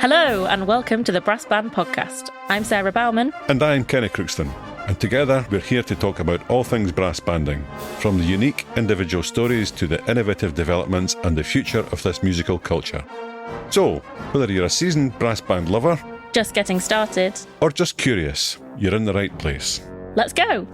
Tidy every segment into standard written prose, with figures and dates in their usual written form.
Hello and welcome to the Brass Band Podcast. I'm Sarah Baumann. And I'm Kenny Crookston. And together we're here to talk about all things brass banding, from the unique individual stories to the innovative developments and the future of this musical culture. So, whether you're a seasoned brass band lover, Just getting started, or just curious, you're in the right place. Let's go!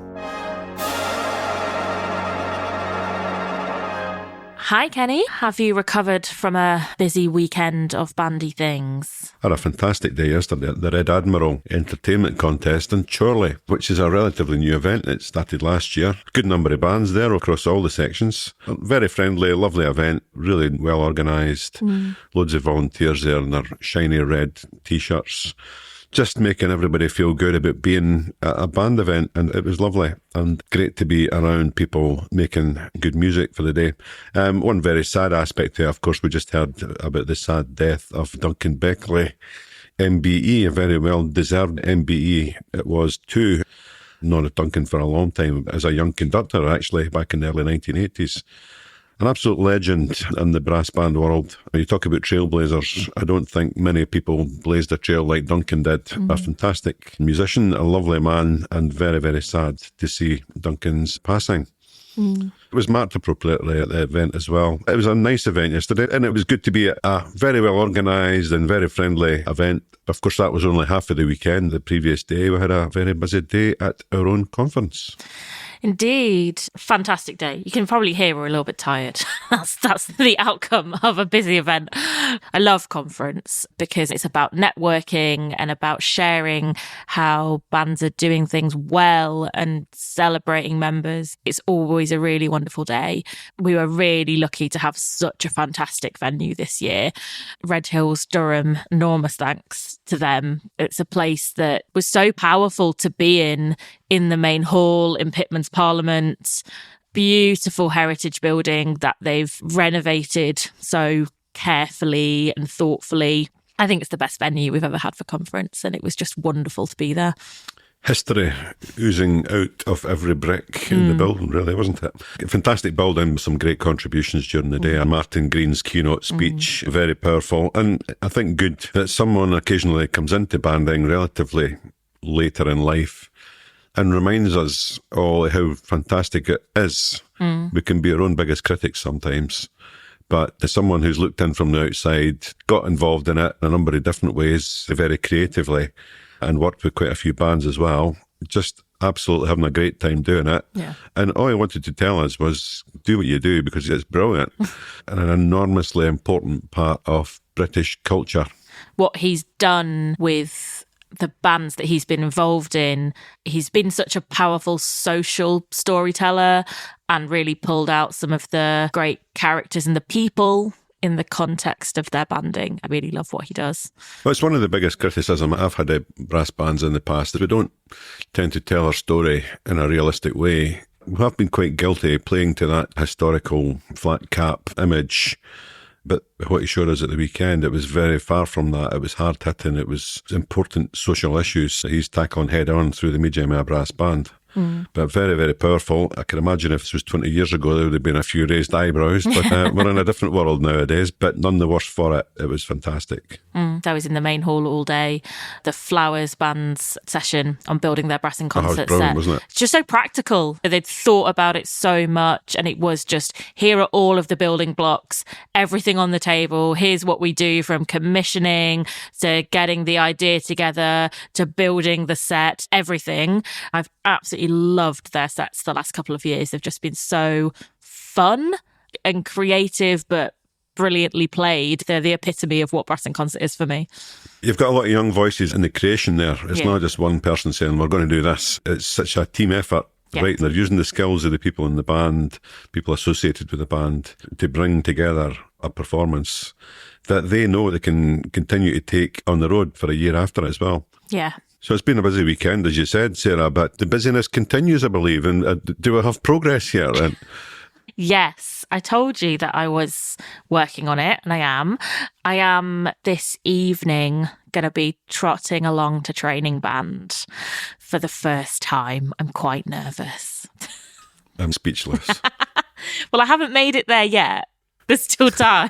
Hi Kenny, have you recovered from a busy weekend of bandy things? I had a fantastic day yesterday at the Red Admiral Entertainment Contest in Chorley, which is a relatively new event. It started last year. Good number of bands there across all the sections. Very friendly, lovely event, really well organised. Loads of volunteers there in their shiny red T-shirts. Just making everybody feel good about being at a band event, and it was lovely and great to be around people making good music for the day. One very sad aspect here, of course, we just heard about the sad death of Duncan Beckley MBE, a very well-deserved MBE it was too. Known Duncan for a long time as a young conductor, actually, back in the early 1980s. An absolute legend in the brass band world. You talk about trailblazers, I don't think many people blazed a trail like Duncan did. A fantastic musician, a lovely man, and very, very sad to see Duncan's passing. It was marked appropriately at the event as well. It was a nice event yesterday, and it was good to be at a very well organised and very friendly event. Of course, that was only half of the weekend. The previous day, we had a very busy day at our own conference. Indeed. Fantastic day. You can probably hear we're a little bit tired. That's the outcome of a busy event. I love conference because it's about networking and about sharing how bands are doing things well and celebrating members. It's always a really wonderful day. We were really lucky to have such a fantastic venue this year. Redhills Durham, enormous thanks to them. It's a place that was so powerful to be in the main hall in Pitman's Parliament. Beautiful heritage building that they've renovated so carefully and thoughtfully. I think it's the best venue we've ever had for conference, and it was just wonderful to be there. History oozing out of every brick in the building, really, wasn't it? Fantastic building, some great contributions during the day. Martin Green's keynote speech, very powerful, and I think good that someone occasionally comes into banding relatively later in life and reminds us all how fantastic it is. We can be our own biggest critics sometimes. But as someone who's looked in from the outside, got involved in it in a number of different ways, very creatively, and worked with quite a few bands as well, just absolutely having a great time doing it. Yeah. And all I wanted to tell us was, do what you do because it's brilliant and an enormously important part of British culture. What he's done with the bands that he's been involved in, he's been such a powerful social storyteller and really pulled out some of the great characters and the people in the context of their banding. I really love what he does. Well, it's one of the biggest criticism I've had of brass bands in the past, that we don't tend to tell our story in a realistic way. We have been quite guilty playing to that historical flat cap image. But what he showed us at the weekend, it was very far from that. It was hard-hitting. It was important social issues that he's tackling head-on through the medium of a brass band. But very, very powerful. I can imagine if this was 20 years ago, there would have been a few raised eyebrows. But we're in a different world nowadays. But none the worse for it. It was fantastic. I was in the main hall all day. The Flowers band's session on building their brass and concert set. Wasn't it? It's just so practical. They'd thought about it so much, and it was just, here are all of the building blocks, everything on the table. Here's what we do, from commissioning to getting the idea together to building the set, everything. I've absolutely loved their sets the last couple of years. They've just been so fun and creative, but brilliantly played. They're the epitome of what brass and concert is for me. You've got a lot of young voices in the creation there. It's not just one person saying, we're going to do this. It's such a team effort. Yeah. Right, and they're using the skills of the people in the band, people associated with the band, to bring together a performance that they know they can continue to take on the road for a year after as well. Yeah. So it's been a busy weekend, as you said, Sarah, but the busyness continues, I believe. And do we have progress here? Yes, I told you that I was working on it, and I am. I am this evening going to be trotting along to training band for the first time. I'm quite nervous. I'm speechless. Well, I haven't made it there yet, There's still time.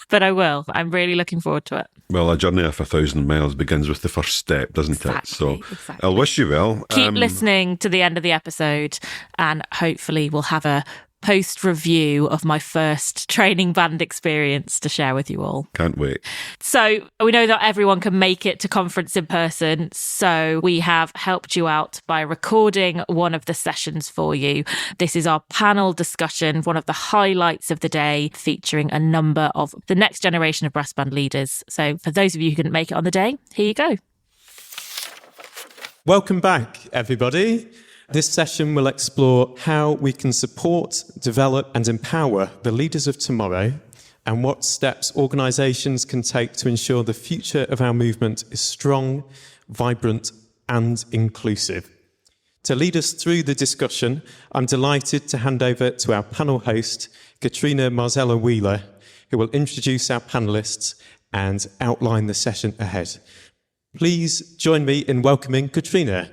But I will. I'm really looking forward to it. Well, a journey of 1,000 miles begins with the first step, doesn't it? So Exactly. I'll wish you well. Keep listening to the end of the episode, and hopefully we'll have a post-review of my first training band experience to share with you all. Can't wait. So we know that everyone can make it to conference in person, so we have helped you out by recording one of the sessions for you. This is our panel discussion, one of the highlights of the day, featuring a number of the next generation of brass band leaders. So for those of you who couldn't make it on the day, here you go. Welcome back, everybody. This session will explore how we can support, develop and empower the leaders of tomorrow, and what steps organisations can take to ensure the future of our movement is strong, vibrant and inclusive. To lead us through the discussion, I'm delighted to hand over to our panel host, Katrina Marzella-Wheeler, who will introduce our panellists and outline the session ahead. Please join me in welcoming Katrina.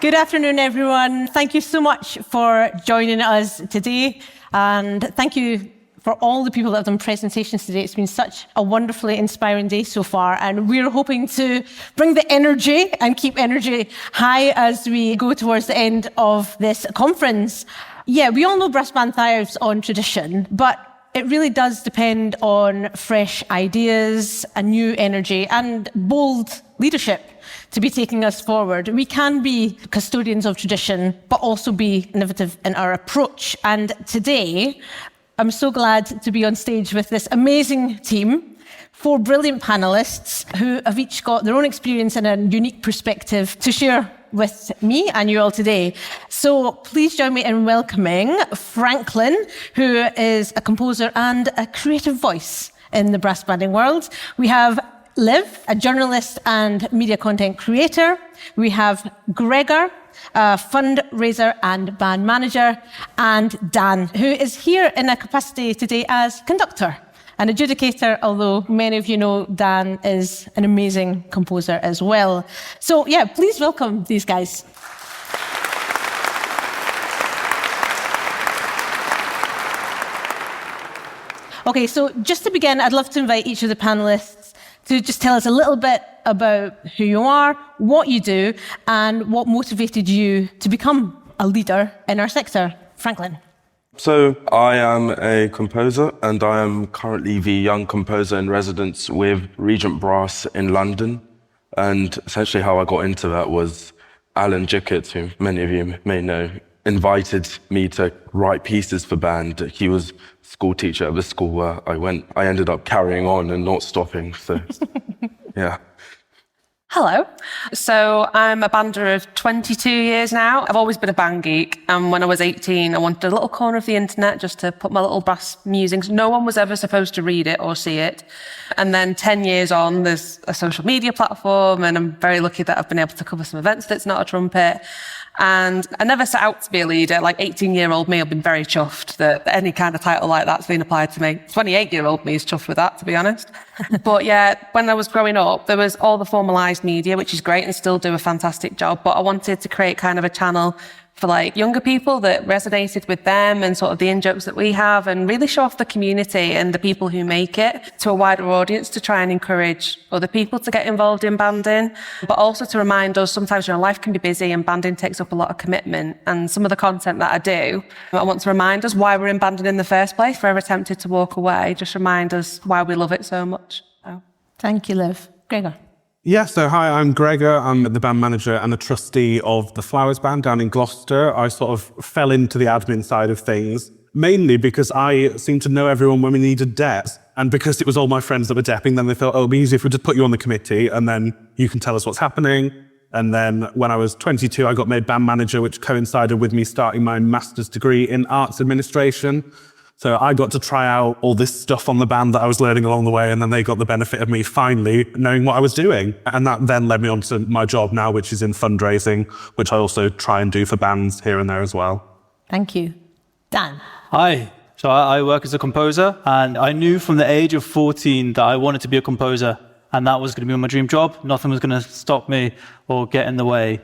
Good afternoon, everyone. Thank you so much for joining us today. And thank you for all the people that have done presentations today. It's been such a wonderfully inspiring day so far. And we're hoping to bring the energy and keep energy high as we go towards the end of this conference. Yeah, we all know brass band thrives on tradition, but it really does depend on fresh ideas, a new energy, and bold leadership to be taking us forward. We can be custodians of tradition, but also be innovative in our approach. And today, I'm so glad to be on stage with this amazing team, 4 brilliant panelists who have each got their own experience and a unique perspective to share with me and you all today. So please join me in welcoming Franklin, who is a composer and a creative voice in the brass banding world. We have Liv, a journalist and media content creator. We have Gregor, a fundraiser and band manager, and Dan, who is here in a capacity today as conductor and adjudicator, although many of you know Dan is an amazing composer as well. So yeah, please welcome these guys. Okay, so just to begin, I'd love to invite each of the panelists to just tell us a little bit about who you are, what you do, and what motivated you to become a leader in our sector. Franklin. So I am a composer, and I am currently the young composer in residence with Regent Brass in London. And essentially how I got into that was Alan Jickett, who many of you may know, invited me to write pieces for band. He was school teacher at the school where I went. I ended up carrying on and not stopping, so yeah. Hello. So I'm a bander of 22 years now. I've always been a band geek, and when I was 18, I wanted a little corner of the internet just to put my little brass musings. No one was ever supposed to read it or see it. And then 10 years on, there's a social media platform, and I'm very lucky that I've been able to cover some events that's not a trumpet. And I never set out to be a leader. Like 18-year-old me, I've been very chuffed that any kind of title like that's been applied to me. 28-year-old me is chuffed with that, to be honest. But yeah, when I was growing up, there was all the formalised media, which is great and still do a fantastic job. But I wanted to create kind of a channel for like younger people that resonated with them and sort of the in-jokes that we have, and really show off the community and the people who make it to a wider audience, to try and encourage other people to get involved in banding, but also to remind us sometimes, you know, life can be busy and banding takes up a lot of commitment. And some of the content that I do, I want to remind us why we're in banding in the first place. If we're ever tempted to walk away, just remind us why we love it so much. So. Thank you, Liv. Gregor. Yeah, so hi, I'm Gregor. I'm the band manager and the trustee of the Flowers Band down in Gloucester. I sort of fell into the admin side of things, mainly because I seemed to know everyone when we needed deps. And because it was all my friends that were depping, then they thought, oh, it'll be easier if we just put you on the committee and then you can tell us what's happening. And then when I was 22, I got made band manager, which coincided with me starting my master's degree in arts administration. So I got to try out all this stuff on the band that I was learning along the way, and then they got the benefit of me finally knowing what I was doing. And that then led me on to my job now, which is in fundraising, which I also try and do for bands here and there as well. Thank you. Dan. Hi. So I work as a composer, and I knew from the age of 14 that I wanted to be a composer. and that was going to be my dream job. Nothing was going to stop me or get in the way.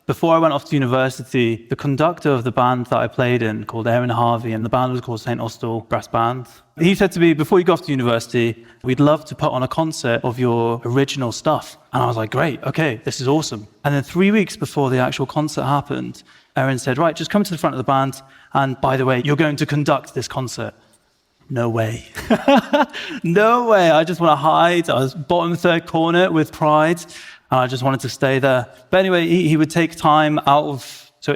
Before I went off to university, the conductor of the band that I played in, called Aaron Harvey, and the band was called St. Austell Brass Band, he said to me, before you go off to university, we'd love to put on a concert of your original stuff. And I was like, great, okay, this is awesome. And then 3 weeks before the actual concert happened, Aaron said, right, just come to the front of the band, and by the way, you're going to conduct this concert. No way. No way. I just want to hide. I was bottom third corner with pride. And I just wanted to stay there. But anyway, he would take time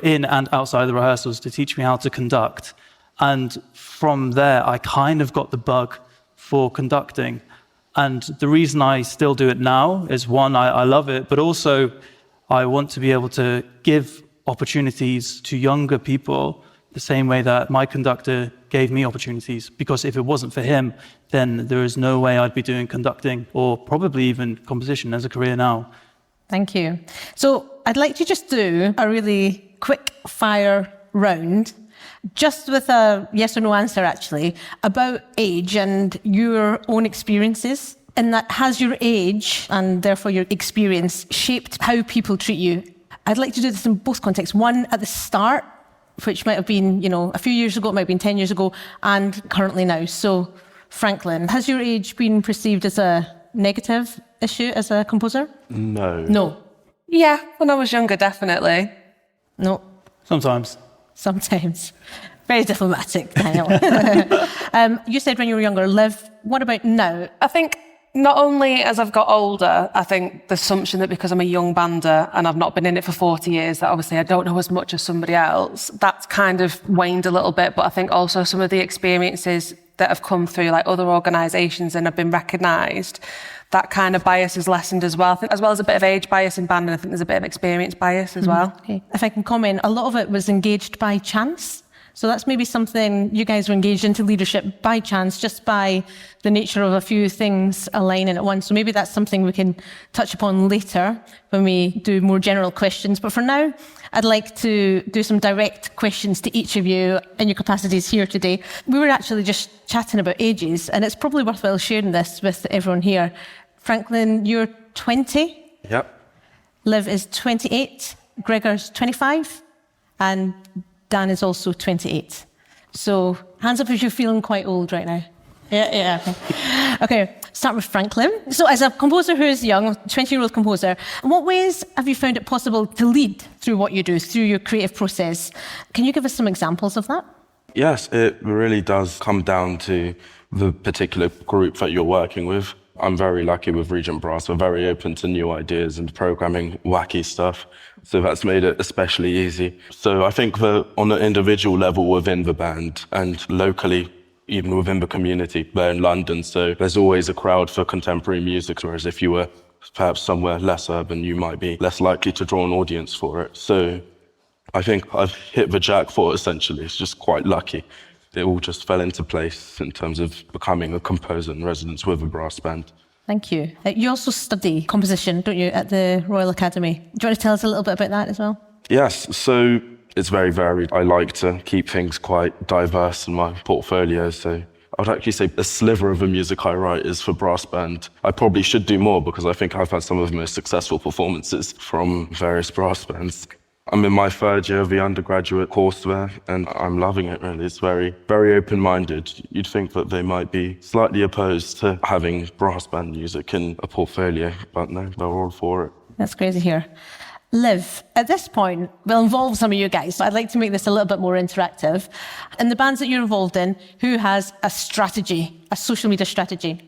in and outside the rehearsals to teach me how to conduct. And from there, I kind of got the bug for conducting. And the reason I still do it now is, one, I love it, but also I want to be able to give opportunities to younger people the same way that my conductor gave me opportunities. Because if it wasn't for him, then there is no way I'd be doing conducting or probably even composition as a career now. Thank you. So I'd like to just do a really quick fire round, just with a yes or no answer, actually, about age and your own experiences. And that, has your age and therefore your experience shaped how people treat you? I'd like to do this in both contexts. One at the start, which might have been, a few years ago, it might have been 10 years ago, and currently now. So, Franklin, has your age been perceived as a negative issue as a composer? No. Yeah, when I was younger, definitely. No. Sometimes. Very diplomatic, Daniel. You said when you were younger. Liv, what about now? I think not only as I've got older, I think the assumption that because I'm a young bander and I've not been in it for 40 years, that obviously I don't know as much as somebody else, that's kind of waned a little bit. But I think also some of the experiences that have come through, like other organisations and have been recognised, that kind of bias is lessened as well. I think, as well as a bit of age bias in banding, I think there's a bit of experience bias as well. Okay. If I can comment, a lot of it was engaged by chance. So that's maybe something you guys were engaged into leadership by chance, just by the nature of a few things aligning at once. So maybe that's something we can touch upon later when we do more general questions. But for now, I'd like to do some direct questions to each of you in your capacities here today. We were actually just chatting about ages, and it's probably worthwhile sharing this with everyone here. Franklin, you're 20. Yep. Liv is 28. Gregor's 25. And Dan is also 28. So hands up if you're feeling quite old right now. Yeah. Okay, start with Franklin. So as a composer who is young, 20-year-old composer, in what ways have you found it possible to lead through what you do, through your creative process? Can you give us some examples of that? Yes, it really does come down to the particular group that you're working with. I'm very lucky with Regent Brass. We're very open to new ideas and programming wacky stuff. So that's made it especially easy. So I think that on an individual level within the band and locally, even within the community, we're in London, so there's always a crowd for contemporary music, whereas if you were perhaps somewhere less urban, you might be less likely to draw an audience for it. So I think I've hit the jackpot, essentially. It's just quite lucky. It all just fell into place in terms of becoming a composer in residence with a brass band. Thank you. You also study composition, don't you, at the Royal Academy? Do you want to tell us a little bit about that as well? Yes, so it's very varied. I like to keep things quite diverse in my portfolio, so I'd actually say a sliver of the music I write is for brass band. I probably should do more because I think I've had some of the most successful performances from various brass bands. I'm in my third year of the undergraduate course there, and I'm loving it, really. It's very, very open-minded. You'd think that they might be slightly opposed to having brass band music in a portfolio, but no, they're all for it. That's great to hear. Liv, at this point, we'll involve some of you guys, so I'd like to make this a little bit more interactive. In the bands that you're involved in, who has a strategy, a social media strategy?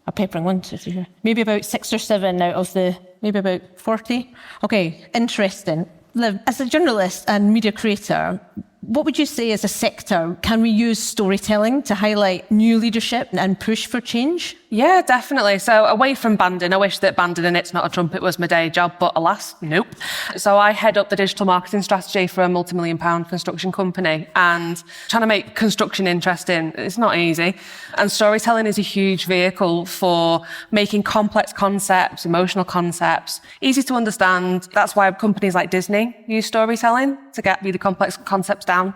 A papering 1, 2, 3, maybe about 6 or 7 out of the, maybe about 40. Okay, interesting. Liv, as a journalist and media creator, what would you say as a sector, can we use storytelling to highlight new leadership and push for change? Yeah, definitely. So away from banding, I wish that banding and It's Not a Trumpet was my day job, but alas, nope. So I head up the digital marketing strategy for a multi-million-pound construction company, and trying to make construction interesting, it's not easy. And storytelling is a huge vehicle for making complex concepts, emotional concepts, easy to understand. That's why companies like Disney use storytelling to get really complex concepts down.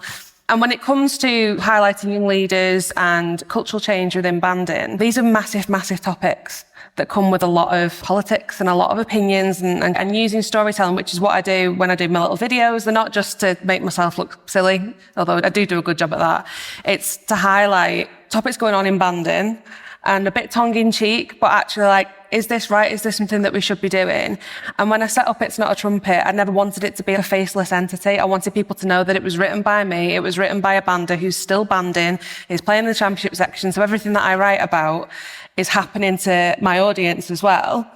And when it comes to highlighting young leaders and cultural change within banding, these are massive, massive topics that come with a lot of politics and a lot of opinions and using storytelling, which is what I do when I do my little videos. They're not just to make myself look silly, although I do a good job at that. It's to highlight topics going on in banding and a bit tongue-in-cheek, but actually like, is this right? Is this something that we should be doing? And when I set up It's Not a Trumpet, I never wanted it to be a faceless entity. I wanted people to know that it was written by me. It was written by a bander who's still banding, is playing the championship section. So everything that I write about is happening to my audience as well.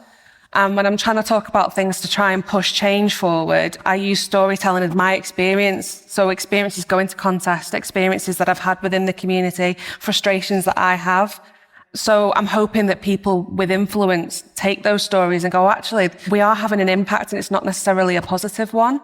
And when I'm trying to talk about things to try and push change forward, I use storytelling as my experience. So experiences go into contest, experiences that I've had within the community, frustrations that I have. So I'm hoping that people with influence take those stories and go, actually, we are having an impact and it's not necessarily a positive one.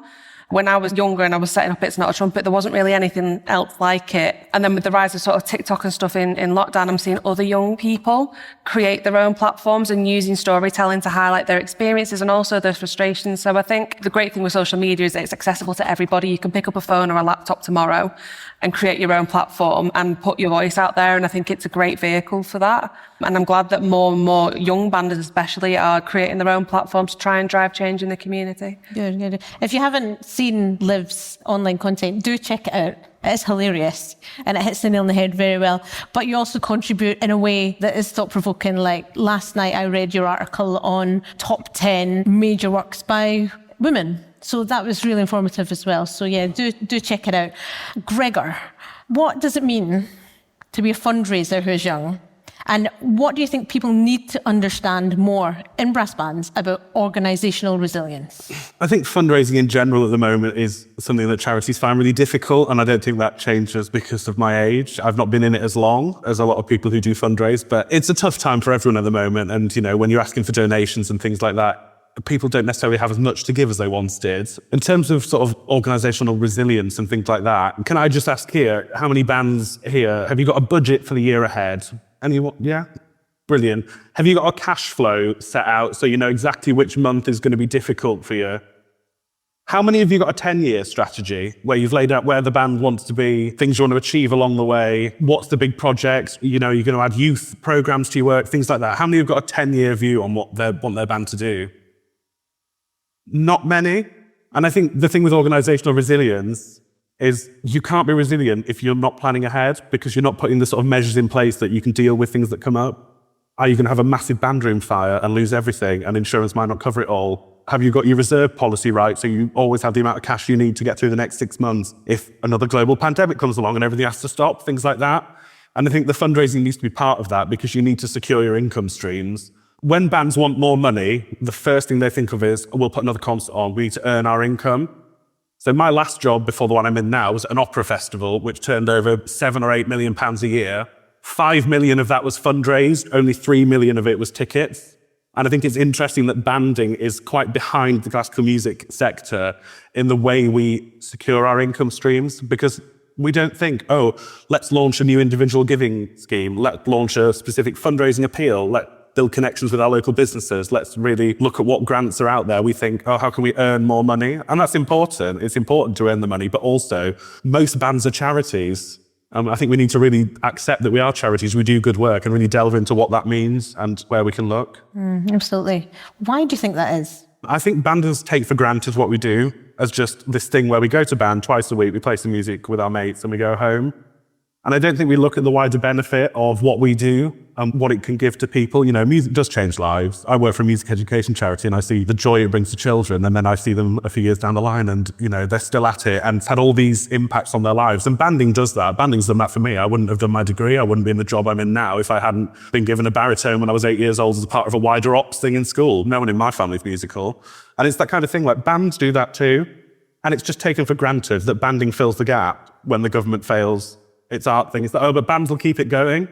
When I was younger and I was setting up It's Not a Trumpet, there wasn't really anything else like it. And then with the rise of sort of TikTok and stuff in lockdown, I'm seeing other young people create their own platforms and using storytelling to highlight their experiences and also their frustrations. So I think the great thing with social media is that it's accessible to everybody. You can pick up a phone or a laptop tomorrow and create your own platform and put your voice out there. And I think it's a great vehicle for that. And I'm glad that more and more young banders especially are creating their own platforms to try and drive change in the community. Good, good. If you haven't seen Liv's online content, do check it out. It's hilarious and it hits the nail on the head very well. But you also contribute in a way that is thought-provoking. Like last night I read your article on top 10 major works by women. So that was really informative as well. So yeah, do check it out. Gregor, what does it mean to be a fundraiser who's young? And what do you think people need to understand more in brass bands about organisational resilience? I think fundraising in general at the moment is something that charities find really difficult, and I don't think that changes because of my age. I've not been in it as long as a lot of people who do fundraise, but it's a tough time for everyone at the moment. And, you know, when you're asking for donations and things like that, people don't necessarily have as much to give as they once did. In terms of sort of organisational resilience and things like that, can I just ask here, how many bands here, have you got a budget for the year ahead? Anyone? Yeah? Brilliant. Have you got a cash flow set out so you know exactly which month is going to be difficult for you? How many of you got a 10-year strategy where you've laid out where the band wants to be, things you want to achieve along the way, what's the big projects, you know, you're going to add youth programs to your work, things like that. How many have got a 10-year view on what they want their band to do? Not many. And I think the thing with organisational resilience is you can't be resilient if you're not planning ahead, because you're not putting the sort of measures in place that you can deal with things that come up. Are you going to have a massive band room fire and lose everything and insurance might not cover it all? Have you got your reserve policy right so you always have the amount of cash you need to get through the next 6 months if another global pandemic comes along and everything has to stop, things like that? And I think the fundraising needs to be part of that because you need to secure your income streams. When bands want more money, the first thing they think of is, we'll put another concert on, we need to earn our income. So my last job before the one I'm in now was an opera festival, which turned over £7 or £8 million a year. 5 million of that was fundraised, only 3 million of it was tickets. And I think it's interesting that banding is quite behind the classical music sector in the way we secure our income streams, because we don't think, oh, let's launch a new individual giving scheme, let's launch a specific fundraising appeal, let's build connections with our local businesses. Let's really look at what grants are out there. We think, oh, how can we earn more money? And that's important. It's important to earn the money, but also most bands are charities. I think we need to really accept that we are charities. We do good work and really delve into what that means and where we can look. Absolutely. Why do you think that is? I think banders take for granted what we do as just this thing where we go to band twice a week, we play some music with our mates and we go home. And I don't think we look at the wider benefit of what we do and what it can give to people. You know, music does change lives. I work for a music education charity and I see the joy it brings to children, and then I see them a few years down the line and, you know, they're still at it and it's had all these impacts on their lives. And banding does that. Banding's done that for me. I wouldn't have done my degree. I wouldn't be in the job I'm in now if I hadn't been given a baritone when I was 8 years old as a part of a wider ops thing in school. No one in my family's musical. And it's that kind of thing, like bands do that too. And it's just taken for granted that banding fills the gap when the government fails its art thing. It's like, oh, but bands will keep it going.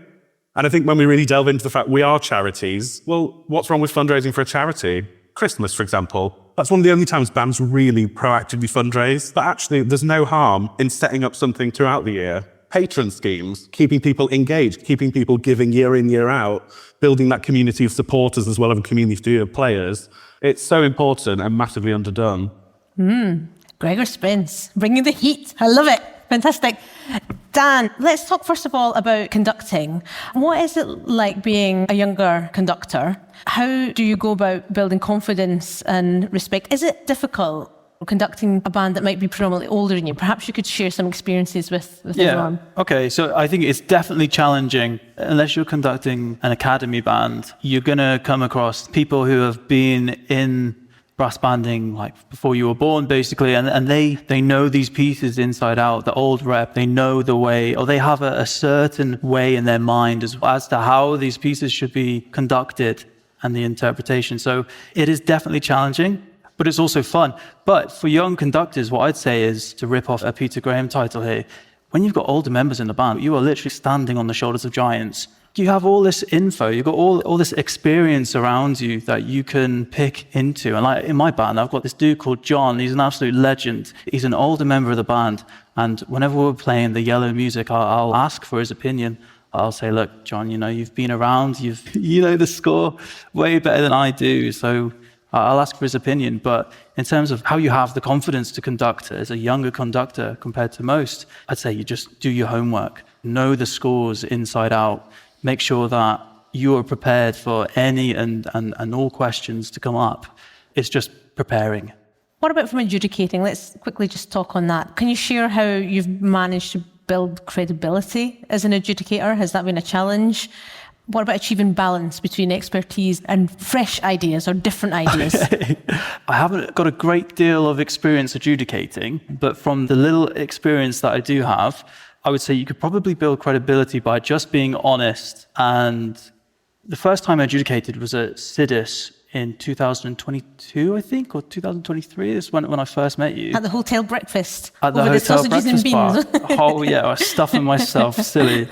And I think when we really delve into the fact we are charities, well, what's wrong with fundraising for a charity? Christmas, for example. That's one of the only times bands really proactively fundraise. But actually, there's no harm in setting up something throughout the year. Patron schemes, keeping people engaged, keeping people giving year in, year out, building that community of supporters as well as a community of players. It's so important and massively underdone. Gregor Spence, bringing the heat. I love it. Fantastic. Dan, let's talk first of all about conducting. What is it like being a younger conductor? How do you go about building confidence and respect? Is it difficult conducting a band that might be predominantly older than you? Perhaps you could share some experiences with everyone. Okay, so I think it's definitely challenging. Unless you're conducting an academy band, you're going to come across people who have been in brass banding like before you were born, basically, and they know these pieces inside out. The old rep, they know the way, or they have a certain way in their mind as to how these pieces should be conducted and the interpretation. So it is definitely challenging, but it's also fun. But for young conductors, what I'd say is, to rip off a Peter Graham title here, when you've got older members in the band, you are literally standing on the shoulders of giants. You have all this info, you've got all this experience around you that you can pick into. And like in my band, I've got this dude called John. He's an absolute legend. He's an older member of the band. And whenever we're playing the yellow music, I'll ask for his opinion. I'll say, look, John, you've been around, you know the score way better than I do. So I'll ask for his opinion. But in terms of how you have the confidence to conduct as a younger conductor compared to most, I'd say you just do your homework, know the scores inside out, make sure that you are prepared for any and all questions to come up. It's just preparing. What about from adjudicating? Let's quickly just talk on that. Can you share how you've managed to build credibility as an adjudicator? Has that been a challenge? What about achieving balance between expertise and fresh ideas or different ideas? I haven't got a great deal of experience adjudicating, but from the little experience that I do have, I would say you could probably build credibility by just being honest. And the first time I adjudicated was at CIDIS in 2022, I think, or 2023. This is when I first met you. At the hotel breakfast. At the over hotel the sausages breakfast and beans. bar. Oh, yeah, I was stuffing myself, silly.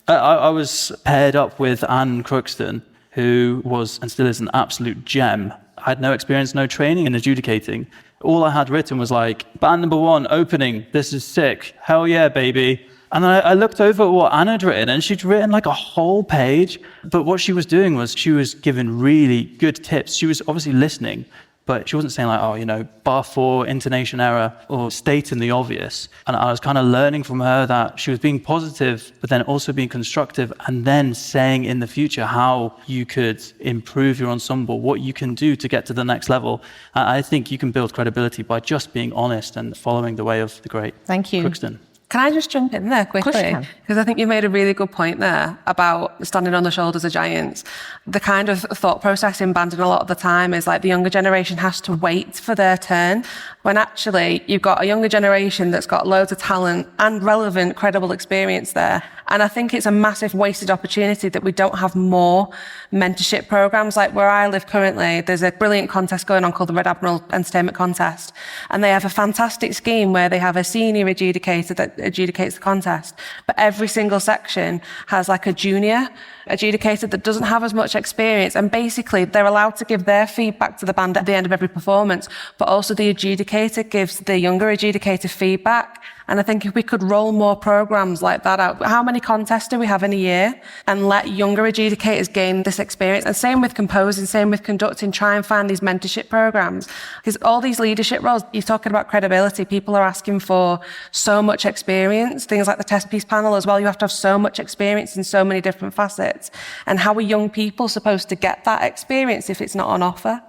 I was paired up with Anne Crookston, who was and still is an absolute gem. I had no experience, no training in adjudicating. All I had written was like, band number 1, opening, this is sick, hell yeah, baby. And I looked over what Anne had written, and she'd written like a whole page. But what she was doing was she was giving really good tips. She was obviously listening, but she wasn't saying like, bar 4, intonation error, or stating the obvious. And I was kind of learning from her that she was being positive, but then also being constructive, and then saying in the future how you could improve your ensemble, what you can do to get to the next level. I think you can build credibility by just being honest and following the way of the great Thank you. Crookston. Can I just jump in there quickly? Of course you can. Because I think you made a really good point there about standing on the shoulders of giants. The kind of thought process in banding a lot of the time is like the younger generation has to wait for their turn, when actually you've got a younger generation that's got loads of talent and relevant, credible experience there. And I think it's a massive wasted opportunity that we don't have more mentorship programs. Like where I live currently, there's a brilliant contest going on called the Red Admiral Entertainment Contest. And they have a fantastic scheme where they have a senior adjudicator that adjudicates the contest. But every single section has like a junior adjudicator that doesn't have as much experience. And basically they're allowed to give their feedback to the band at the end of every performance, but also the adjudicator gives the younger adjudicator feedback. And I think if we could roll more programs like that out, how many contests do we have in a year? And let younger adjudicators gain this experience. And same with composing, same with conducting, try and find these mentorship programs. Because all these leadership roles, you're talking about credibility, people are asking for so much experience, things like the test piece panel as well. You have to have so much experience in so many different facets. And how are young people supposed to get that experience if it's not on offer?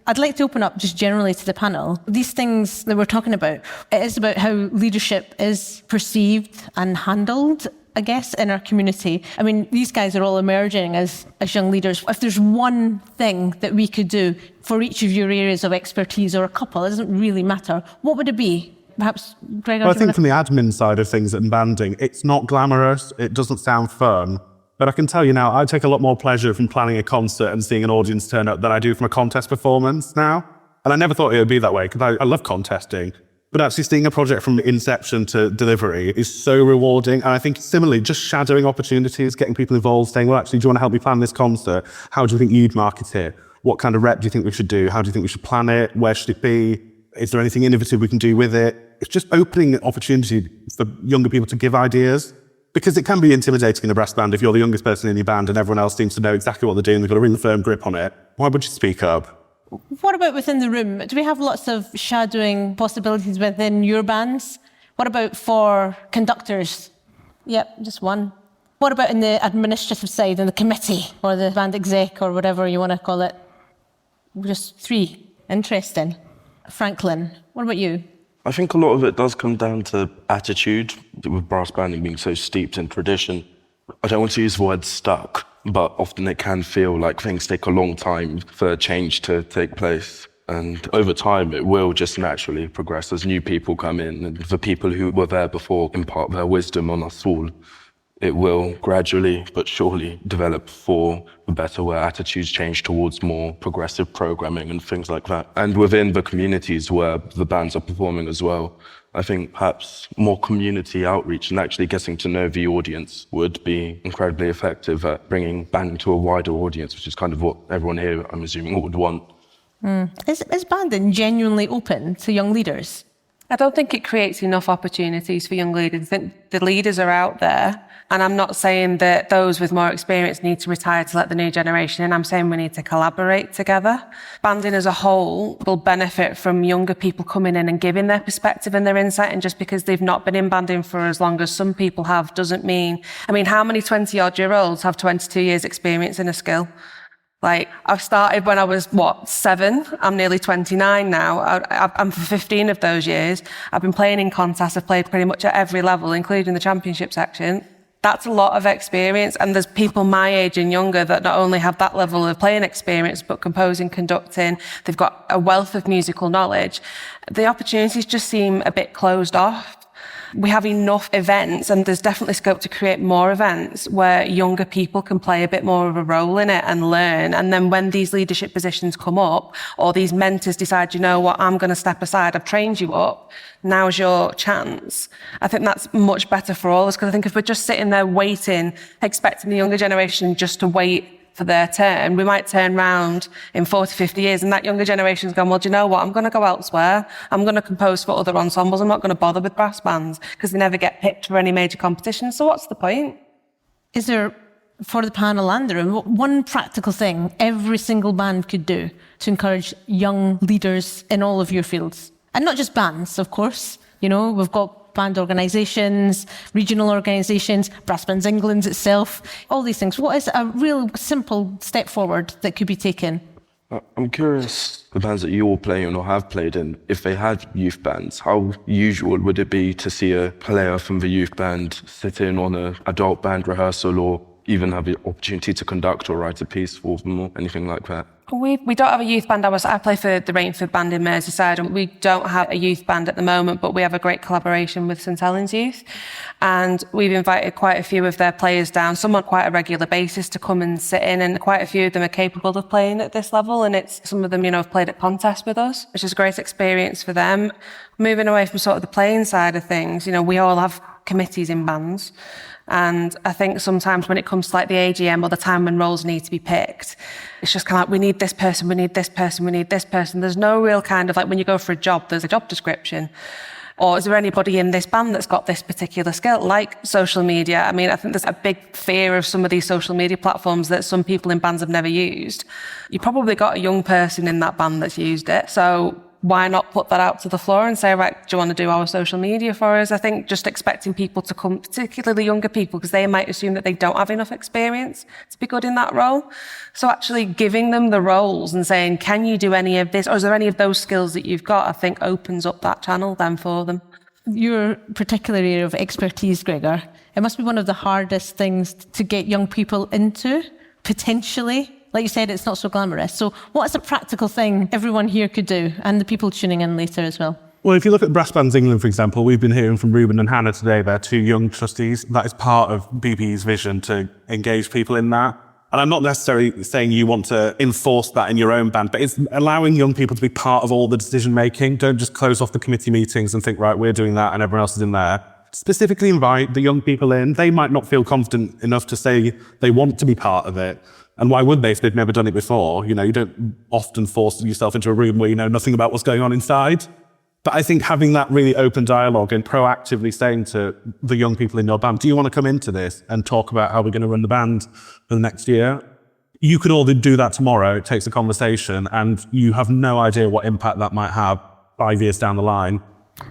I'd like to open up just generally to the panel. These things that we're talking about, it is about how leadership is perceived and handled, I guess, in our community. I mean, these guys are all emerging as young leaders. If there's one thing that we could do for each of your areas of expertise, or a couple, it doesn't really matter, what would it be? Perhaps, Gregor? Well, I think from the admin side of things in banding, it's not glamorous, it doesn't sound fun. But I can tell you now, I take a lot more pleasure from planning a concert and seeing an audience turn up than I do from a contest performance now. And I never thought it would be that way, because I love contesting. But actually seeing a project from inception to delivery is so rewarding. And I think similarly, just shadowing opportunities, getting people involved, saying, well, actually, do you want to help me plan this concert? How do you think you'd market it? What kind of rep do you think we should do? How do you think we should plan it? Where should it be? Is there anything innovative we can do with it? It's just opening an opportunity for younger people to give ideas. Because it can be intimidating in a brass band if you're the youngest person in your band and everyone else seems to know exactly what they're doing. They've got a really firm grip on it. Why would you speak up? What about within the room? Do we have lots of shadowing possibilities within your bands? What about for conductors? Yep, just one. What about in the administrative side, in the committee, or the band exec, or whatever you want to call it? Just 3. Interesting. Franklin, what about you? I think a lot of it does come down to attitude, with brass banding being so steeped in tradition. I don't want to use the word stuck, but often it can feel like things take a long time for change to take place. And over time, it will just naturally progress as new people come in, and the people who were there before impart their wisdom on us all. It will gradually but surely develop for the better, where attitudes change towards more progressive programming and things like that. And within the communities where the bands are performing as well, I think perhaps more community outreach and actually getting to know the audience would be incredibly effective at bringing banding to a wider audience, which is kind of what everyone here, I'm assuming, would want. Is banding genuinely open to young leaders? I don't think it creates enough opportunities for young leaders. I think the leaders are out there, and I'm not saying that those with more experience need to retire to let the new generation in. I'm saying we need to collaborate together. Banding as a whole will benefit from younger people coming in and giving their perspective and their insight, and just because they've not been in banding for as long as some people have doesn't mean... I mean, how many 20-odd-year-olds have 22 years experience in a skill? Like, I started when I was, 7? I'm nearly 29 now. I'm for 15 of those years. I've been playing in contests. I've played pretty much at every level, including the championship section. That's a lot of experience. And there's people my age and younger that not only have that level of playing experience, but composing, conducting. They've got a wealth of musical knowledge. The opportunities just seem a bit closed off. We have enough events, and there's definitely scope to create more events where younger people can play a bit more of a role in it and learn. And then when these leadership positions come up, or these mentors decide, you know what, I'm going to step aside, I've trained you up, now's your chance. I think that's much better for all of us, because I think if we're just sitting there waiting, expecting the younger generation just to wait for their turn, we might turn round in 40, 50 years and that younger generation's gone, well, do you know what, I'm going to go elsewhere. I'm going to compose for other ensembles. I'm not going to bother with brass bands because they never get picked for any major competition. So what's the point? Is there, for the panel and the room, one practical thing every single band could do to encourage young leaders in all of your fields? And not just bands, of course. You know, we've got band organisations, regional organisations, Brass Bands England itself, all these things. What is a real simple step forward that could be taken? I'm curious, the bands that you all play in or have played in, if they had youth bands, how usual would it be to see a player from the youth band sit in on an adult band rehearsal, or even have the opportunity to conduct or write a piece for them or anything like that? We don't have a youth band. I play for the Rainford band in Merseyside, and we don't have a youth band at the moment, but we have a great collaboration with St Helens Youth. And we've invited quite a few of their players down, some on quite a regular basis, to come and sit in, and quite a few of them are capable of playing at this level. And some of them, have played at contests with us, which is a great experience for them. Moving away from sort of the playing side of things, we all have committees in bands. And I think sometimes when it comes to like the AGM or the time when roles need to be picked, it's just kind of like, we need this person, we need this person, we need this person. There's no real kind of like, when you go for a job, there's a job description. Or is there anybody in this band that's got this particular skill, like social media? I mean, I think there's a big fear of some of these social media platforms that some people in bands have never used. You probably got a young person in that band that's used it. So why not put that out to the floor and say, right, do you want to do our social media for us? I think just expecting people to come, particularly younger people, because they might assume that they don't have enough experience to be good in that role. So actually giving them the roles and saying, can you do any of this? Or is there any of those skills that you've got? I think opens up that channel then for them. Your particular area of expertise, Gregor, it must be one of the hardest things to get young people into, potentially. Like you said, it's not so glamorous. So what is a practical thing everyone here could do, and the people tuning in later as well? Well, if you look at Brass Bands England, for example, we've been hearing from Ruben and Hannah today. They're 2 young trustees. That is part of BBE's vision, to engage people in that. And I'm not necessarily saying you want to enforce that in your own band, but it's allowing young people to be part of all the decision making. Don't just close off the committee meetings and think, right, we're doing that and everyone else is in there. Specifically invite the young people in. They might not feel confident enough to say they want to be part of it. And why would they if they've never done it before? You don't often force yourself into a room where you know nothing about what's going on inside. But I think having that really open dialogue and proactively saying to the young people in your band, do you want to come into this and talk about how we're going to run the band for the next year? You could all do that tomorrow. It takes a conversation, and you have no idea what impact that might have 5 years down the line.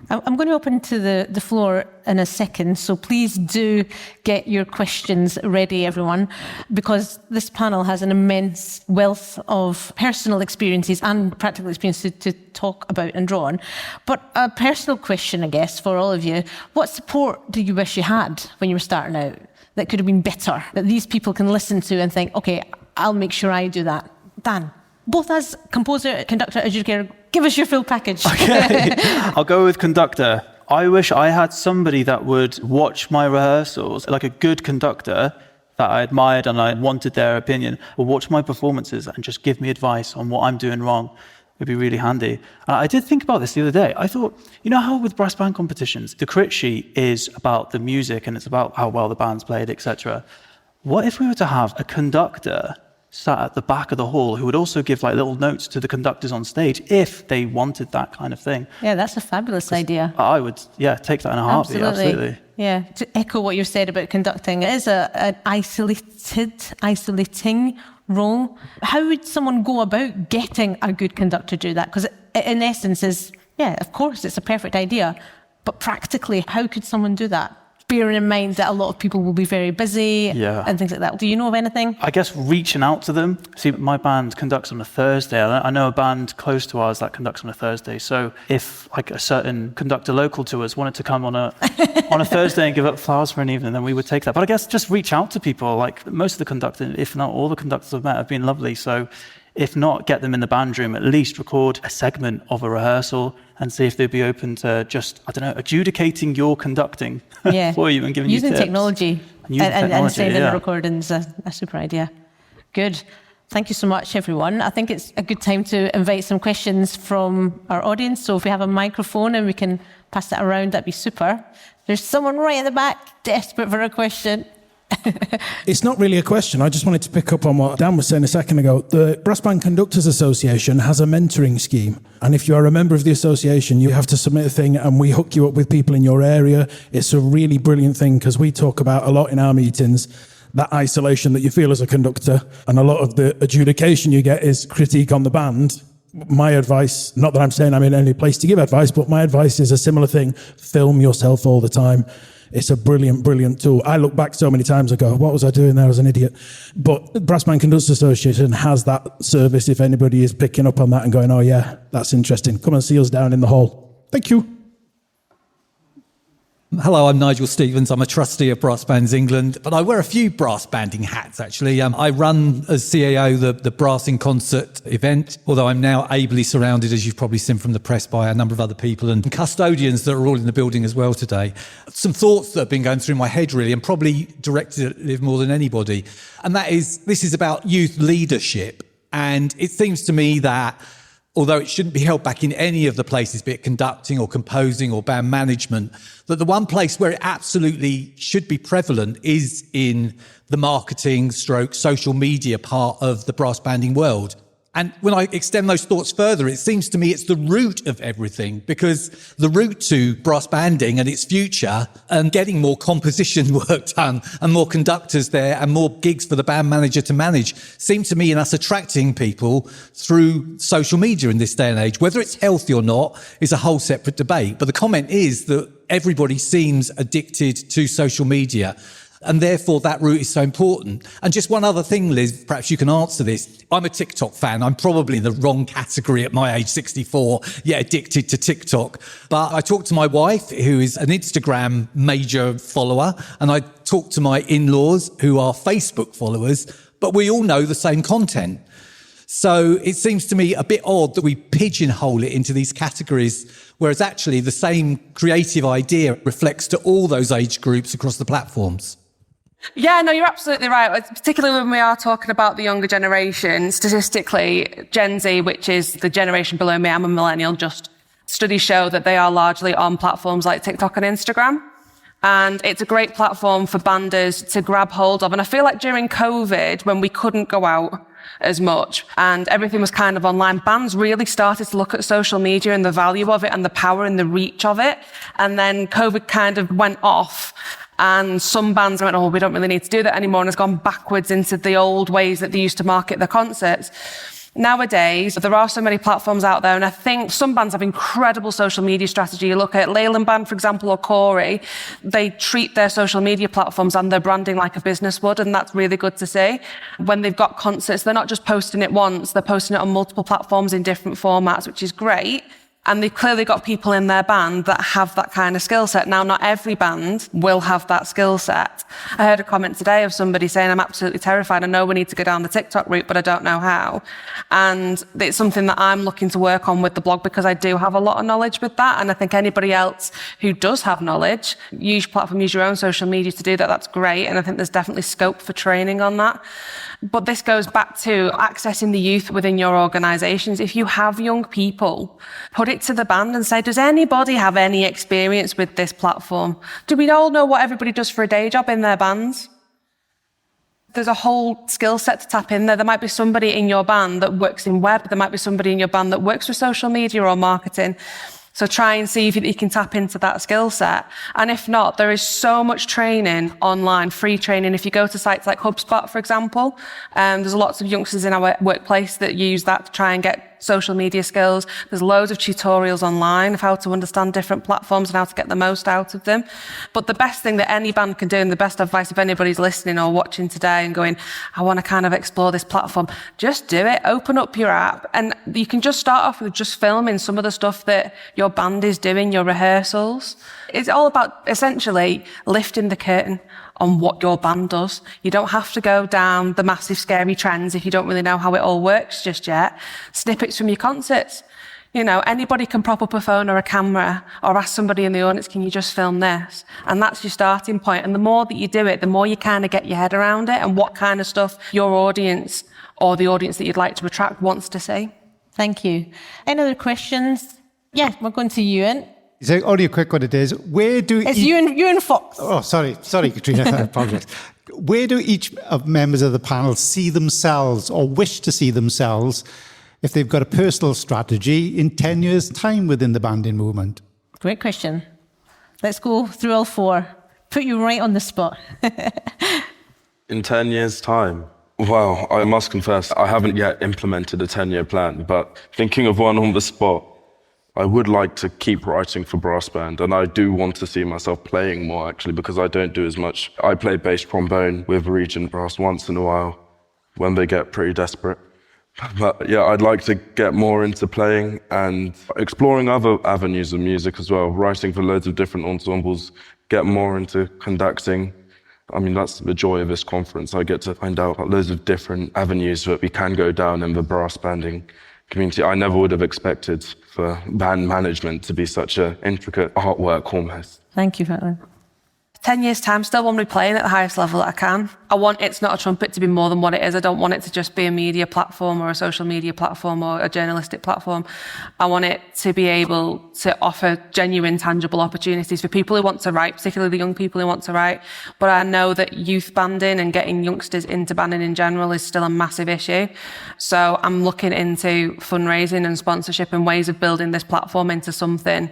I'm going to open to the floor in a second, so please do get your questions ready, everyone, because this panel has an immense wealth of personal experiences and practical experiences to talk about and draw on. But a personal question, I guess, for all of you, what support do you wish you had when you were starting out that could have been better, that these people can listen to and think, okay, I'll make sure I do that? Dan, both as composer, conductor, adjudicator, give us your full package. Okay, I'll go with conductor. I wish I had somebody that would watch my rehearsals, like a good conductor that I admired and I wanted their opinion, or watch my performances and just give me advice on what I'm doing wrong. It'd be really handy. I did think about this the other day. I thought, you know how with brass band competitions, the crit sheet is about the music and it's about how well the band's played, etc. What if we were to have a conductor sat at the back of the hall who would also give like little notes to the conductors on stage if they wanted that kind of thing? Yeah, that's a fabulous idea. I would, take that in a heartbeat, absolutely. Yeah, to echo what you've said about conducting, it is an isolating role. How would someone go about getting a good conductor to do that? Because in essence is, of course, it's a perfect idea, but practically, how could someone do that? Bearing in mind that a lot of people will be very busy and things like that. Do you know of anything? I guess reaching out to them. See, my band conducts on a Thursday. I know a band close to ours that conducts on a Thursday. So if like a certain conductor local to us wanted to come on a Thursday and give up flowers for an evening, then we would take that. But I guess just reach out to people. Like most of the conductors, if not all the conductors I've met have been lovely. So if not, get them in the band room, at least record a segment of a rehearsal and see if they'd be open to just, adjudicating your conducting for you and giving you tips. Using technology and sending the recordings, a super idea. Good. Thank you so much, everyone. I think it's a good time to invite some questions from our audience. So if we have a microphone and we can pass that around, that'd be super. There's someone right in the back, desperate for a question. It's not really a question. I just wanted to pick up on what Dan was saying a second ago. The Brass Band Conductors Association has a mentoring scheme. And if you are a member of the association, you have to submit a thing and we hook you up with people in your area. It's a really brilliant thing because we talk about a lot in our meetings, that isolation that you feel as a conductor. And a lot of the adjudication you get is critique on the band. My advice, not that I'm saying I'm in any place to give advice, but my advice is a similar thing. Film yourself all the time. It's a brilliant, brilliant tool. I look back so many times and go, what was I doing there as an idiot? But Brass Band Conductors Association has that service if anybody is picking up on that and going, oh yeah, that's interesting. Come and see us down in the hall. Thank you. Hello, I'm Nigel Stevens. I'm a trustee of Brass Bands England, but I wear a few brass banding hats, actually. I run as CAO the Brass in Concert event, although I'm now ably surrounded, as you've probably seen from the press, by a number of other people and custodians that are all in the building as well today. Some thoughts that have been going through my head, really, and probably directed at Liv more than anybody, and that is, this is about youth leadership. And it seems to me that although it shouldn't be held back in any of the places, be it conducting or composing or band management, that the one place where it absolutely should be prevalent is in the marketing / social media part of the brass banding world. And when I extend those thoughts further, it seems to me it's the root of everything, because the route to brass banding and its future and getting more composition work done and more conductors there and more gigs for the band manager to manage seems to me in us attracting people through social media in this day and age. Whether it's healthy or not is a whole separate debate. But the comment is that everybody seems addicted to social media. And therefore, that route is so important. And just one other thing, Liz, perhaps you can answer this. I'm a TikTok fan. I'm probably in the wrong category at my age, 64, yet addicted to TikTok. But I talk to my wife, who is an Instagram major follower, and I talk to my in-laws, who are Facebook followers, but we all know the same content. So it seems to me a bit odd that we pigeonhole it into these categories, whereas actually the same creative idea reflects to all those age groups across the platforms. Yeah, no, you're absolutely right. Particularly when we are talking about the younger generation, statistically, Gen Z, which is the generation below me, I'm a millennial, just studies show that they are largely on platforms like TikTok and Instagram. And it's a great platform for banders to grab hold of. And I feel like during COVID, when we couldn't go out as much and everything was kind of online, bands really started to look at social media and the value of it and the power and the reach of it. And then COVID kind of went off. And some bands went, oh, we don't really need to do that anymore, and has gone backwards into the old ways that they used to market their concerts. Nowadays, there are so many platforms out there, and I think some bands have incredible social media strategy. You look at Leyland Band, for example, or Corey, they treat their social media platforms and their branding like a business would, and that's really good to see. When they've got concerts, they're not just posting it once, they're posting it on multiple platforms in different formats, which is great. And they've clearly got people in their band that have that kind of skill set. Now, not every band will have that skill set. I heard a comment today of somebody saying, I'm absolutely terrified. I know we need to go down the TikTok route, but I don't know how. And it's something that I'm looking to work on with the blog, because I do have a lot of knowledge with that. And I think anybody else who does have knowledge, use your platform, use your own social media to do that. That's great. And I think there's definitely scope for training on that. But this goes back to accessing the youth within your organisations. If you have young people, put it to the band and say, does anybody have any experience with this platform? Do we all know what everybody does for a day job in their bands? There's a whole skill set to tap in there. There might be somebody in your band that works in web. There might be somebody in your band that works with social media or marketing. So try and see if you can tap into that skill set. And if not, there is so much training online, free training. If you go to sites like HubSpot, for example, there's lots of youngsters in our workplace that use that to try and get social media skills. There's loads of tutorials online of how to understand different platforms and how to get the most out of them. But the best thing that any band can do, and the best advice if anybody's listening or watching today and going, I want to kind of explore this platform, just do it. Open up your app, and you can just start off with just filming some of the stuff that your band is doing, your rehearsals. It's all about essentially lifting the curtain on what your band does. You don't have to go down the massive scary trends if you don't really know how it all works just yet. Snippets from your concerts. You know, anybody can prop up a phone or a camera or ask somebody in the audience, can you just film this? And that's your starting point. And the more that you do it, the more you kind of get your head around it and what kind of stuff your audience or the audience that you'd like to attract wants to see. Thank you. Any other questions? Yeah, we're going to Ewan. So only a quick one it is. Where do it's Ewan Fox. Oh, sorry, Katrina. I apologize. Where do each of members of the panel see themselves or wish to see themselves if they've got a personal strategy in 10 years' time within the banding movement? Great question. Let's go through all four. Put you right on the spot. In 10 years' time? Well, I must confess, I haven't yet implemented a 10-year plan, but thinking of one on the spot, I would like to keep writing for brass band, and I do want to see myself playing more, actually, because I don't do as much. I play bass trombone with Regent Brass once in a while when they get pretty desperate. But yeah, I'd like to get more into playing and exploring other avenues of music as well, writing for loads of different ensembles, get more into conducting. I mean, that's the joy of this conference. I get to find out loads of different avenues that we can go down in the brass banding community. I never would have expected for band management to be such an intricate artwork almost. Thank you, Franklin. 10 years' time, still want to be playing at the highest level that I can. I want It's Not a Trumpet to be more than what it is. I don't want it to just be a media platform or a social media platform or a journalistic platform. I want it to be able to offer genuine, tangible opportunities for people who want to write, particularly the young people who want to write. But I know that youth banding and getting youngsters into banding in general is still a massive issue. So I'm looking into fundraising and sponsorship and ways of building this platform into something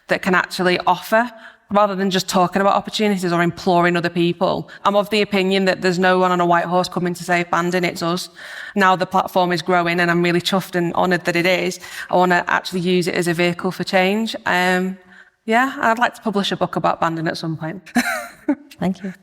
that can actually offer, rather than just talking about opportunities or imploring other people. I'm of the opinion that there's no one on a white horse coming to save banding, it's us. Now the platform is growing and I'm really chuffed and honoured that it is. I want to actually use it as a vehicle for change. Yeah, I'd like to publish a book about banding at some point. Thank you.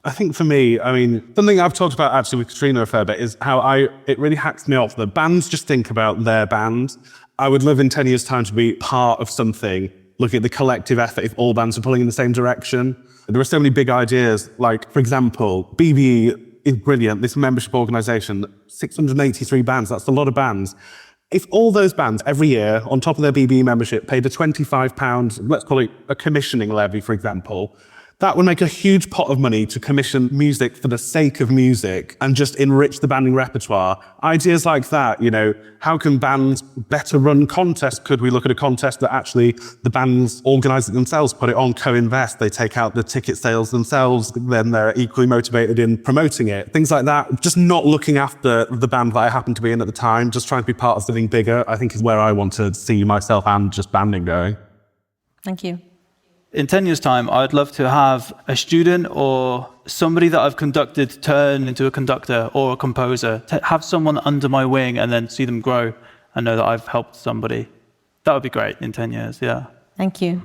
I think for me, I mean, something I've talked about actually with Katrina a fair bit is how it really hacks me off that bands just think about their band. I would love in 10 years' time to be part of something. Look at the collective effort if all bands are pulling in the same direction. There are so many big ideas, like, for example, BBE is brilliant, this membership organisation, 683 bands, that's a lot of bands. If all those bands every year, on top of their BBE membership, paid a £25, let's call it a commissioning levy, for example, that would make a huge pot of money to commission music for the sake of music and just enrich the banding repertoire. Ideas like that, you know, how can bands better run contests? Could we look at a contest that actually the bands organise it themselves, put it on, co-invest, they take out the ticket sales themselves, then they're equally motivated in promoting it. Things like that. Just not looking after the band that I happen to be in at the time, just trying to be part of something bigger, I think is where I want to see myself and just banding going. Thank you. In 10 years' time, I'd love to have a student or somebody that I've conducted turn into a conductor or a composer, to have someone under my wing and then see them grow and know that I've helped somebody. That would be great in 10 years, yeah. Thank you.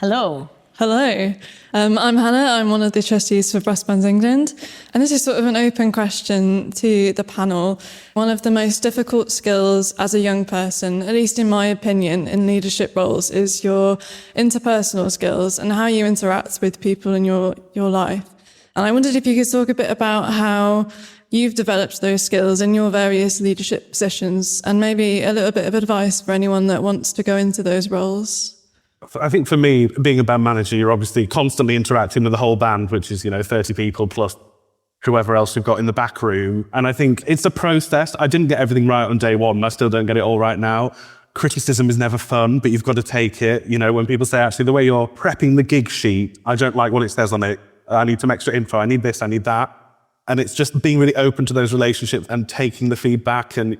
Hello. Hello, I'm Hannah. I'm one of the trustees for Brass Bands England. And this is sort of an open question to the panel. One of the most difficult skills as a young person, at least in my opinion, in leadership roles, is your interpersonal skills and how you interact with people in your life. And I wondered if you could talk a bit about how you've developed those skills in your various leadership positions, and maybe a little bit of advice for anyone that wants to go into those roles. I think for me, being a band manager, you're obviously constantly interacting with the whole band, which is, 30 people plus whoever else you've got in the back room. And I think it's a process. I didn't get everything right on day one, and I still don't get it all right now. Criticism is never fun, but you've got to take it. When people say, actually, the way you're prepping the gig sheet, I don't like what it says on it. I need some extra info. I need this, I need that. And it's just being really open to those relationships and taking the feedback. And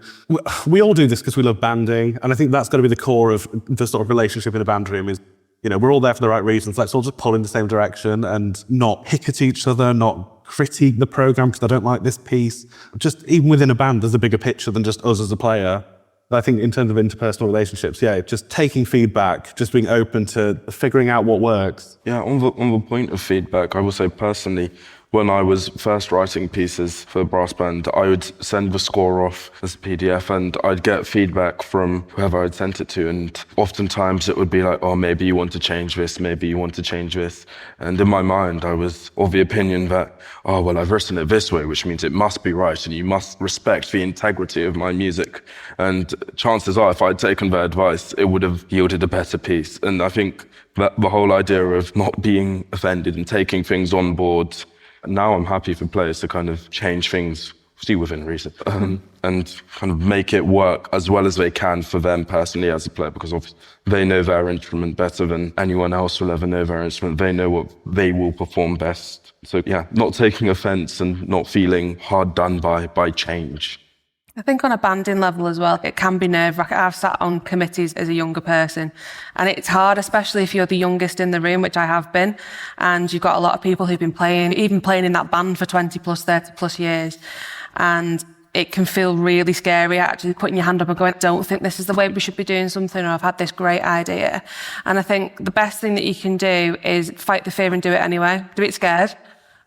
we all do this because we love banding. And I think that's got to be the core of the sort of relationship in a band room is, we're all there for the right reasons. Let's all just pull in the same direction and not hick at each other, not critique the program because I don't like this piece. Just even within a band, there's a bigger picture than just us as a player. I think in terms of interpersonal relationships, just taking feedback, just being open to figuring out what works. Yeah, on the point of feedback, I will say personally, when I was first writing pieces for the brass band, I would send the score off as a PDF and I'd get feedback from whoever I'd sent it to. And oftentimes it would be like, oh, maybe you want to change this, maybe you want to change this. And in my mind, I was of the opinion that, oh, well, I've written it this way, which means it must be right and you must respect the integrity of my music. And chances are, if I'd taken their advice, it would have yielded a better piece. And I think that the whole idea of not being offended and taking things on board, now I'm happy for players to kind of change things, still within reason, and kind of make it work as well as they can for them personally as a player, because obviously they know their instrument better than anyone else will ever know their instrument. They know what they will perform best. So yeah, not taking offense and not feeling hard done by change. I think on a banding level as well, it can be nerve-wracking. I've sat on committees as a younger person, and it's hard, especially if you're the youngest in the room, which I have been, and you've got a lot of people who've been playing in that band for 20 plus, 30 plus years, and it can feel really scary actually putting your hand up and going, I don't think this is the way we should be doing something, or I've had this great idea. And I think the best thing that you can do is fight the fear and do it anyway. Do it scared.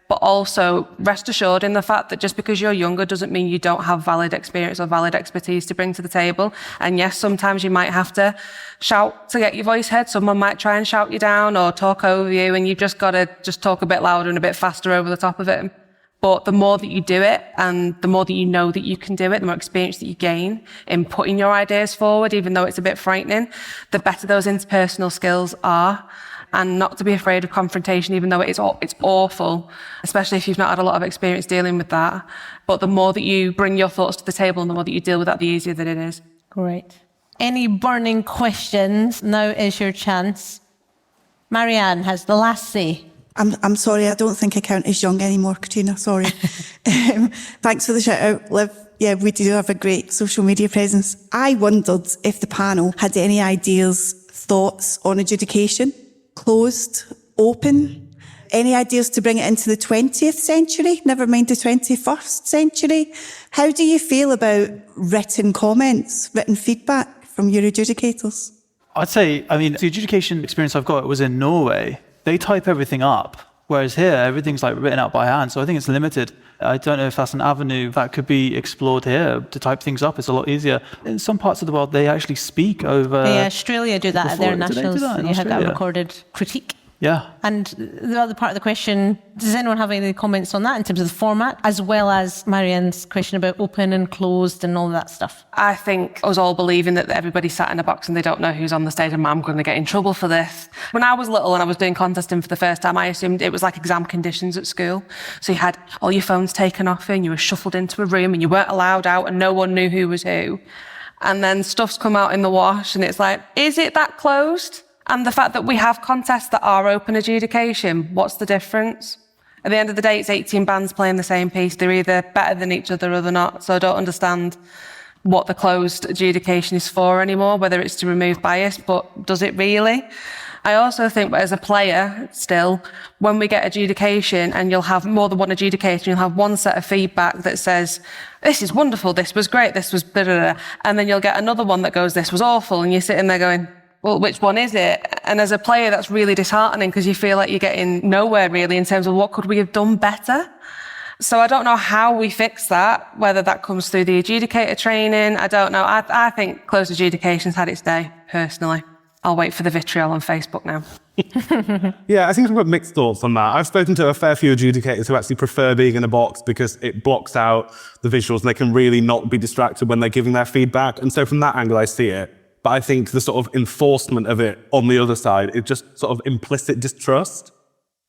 But also rest assured in the fact that just because you're younger doesn't mean you don't have valid experience or valid expertise to bring to the table. And yes, sometimes you might have to shout to get your voice heard. Someone might try and shout you down or talk over you, and you've just got to just talk a bit louder and a bit faster over the top of it. But the more that you do it and the more that you know that you can do it, the more experience that you gain in putting your ideas forward, even though it's a bit frightening, the better those interpersonal skills are. And not to be afraid of confrontation, even though it's awful, especially if you've not had a lot of experience dealing with that. But the more that you bring your thoughts to the table and the more that you deal with that, the easier that it is. Great. Any burning questions? Now is your chance. Marianne has the last say. I'm sorry, I don't think I count as young anymore, Katrina, sorry. Thanks for the shout out, Liv. Yeah, we do have a great social media presence. I wondered if the panel had any ideas, thoughts on adjudication. Closed, open, any ideas to bring it into the 20th century, never mind the 21st century? How do you feel about written comments, written feedback from your adjudicators? I'd say, the adjudication experience I've got was in Norway. They type everything up, whereas here, everything's written out by hand, so I think it's limited. I don't know if that's an avenue that could be explored here. To type things up, it's a lot easiher. In some parts of the world, they actually speak over... Yeah, Australia do that at their nationals. You had that recorded critique. Yeah. And the other part of the question, does anyone have any comments on that in terms of the format, as well as Marianne's question about open and closed and all that stuff? I think us all believing that everybody sat in a box and they don't know who's on the stage and I'm going to get in trouble for this. When I was little and I was doing contesting for the first time, I assumed it was like exam conditions at school. So you had all your phones taken off you and you were shuffled into a room and you weren't allowed out and no one knew who was who. And then stuff's come out in the wash and it's like, is it that closed? And the fact that we have contests that are open adjudication, what's the difference? At the end of the day, it's 18 bands playing the same piece. They're either better than each other or they're not. So I don't understand what the closed adjudication is for anymore, whether it's to remove bias, but does it really? I also think as a player still, when we get adjudication and you'll have more than one adjudicator, you'll have one set of feedback that says, this is wonderful, this was great, this was da da da. And then you'll get another one that goes, this was awful. And you're sitting there going, well, which one is it? And as a player, that's really disheartening because you feel like you're getting nowhere really in terms of what could we have done better? So I don't know how we fix that, whether that comes through the adjudicator training. I don't know. I think closed adjudication's had its day, personally. I'll wait for the vitriol on Facebook now. Yeah, I think I've got mixed thoughts on that. I've spoken to a fair few adjudicators who actually prefer being in a box because it blocks out the visuals and they can really not be distracted when they're giving their feedback. And so from that angle, I see it. But I think the sort of enforcement of it on the other side is just sort of implicit distrust.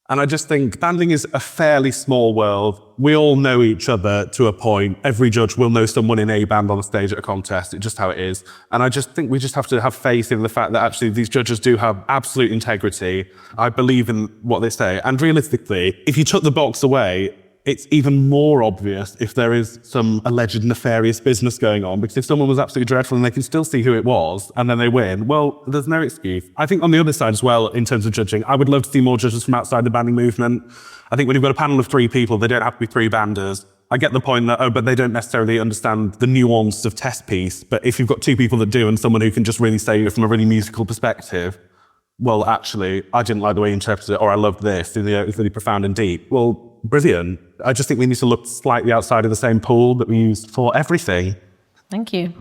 And I just think banding is a fairly small world. We all know each other to a point. Every judge will know someone in a band on a stage at a contest. It's just how it is. And I just think we just have to have faith in the fact that actually these judges do have absolute integrity. I believe in what they say. And realistically, if you took the box away, it's even more obvious if there is some alleged nefarious business going on, because if someone was absolutely dreadful and they can still see who it was and then they win, well, there's no excuse. I think on the other side as well, in terms of judging, I would love to see more judges from outside the banding movement. I think when you've got a panel of 3 people, they don't have to be 3 banders. I get the point that, but they don't necessarily understand the nuance of test piece. But if you've got 2 people that do and someone who can just really say it from a really musical perspective, well, actually, I didn't like the way you interpreted it, or I loved this, it was really profound and deep. Well, brilliant. I just think we need to look slightly outside of the same pool that we use for everything. Thank you.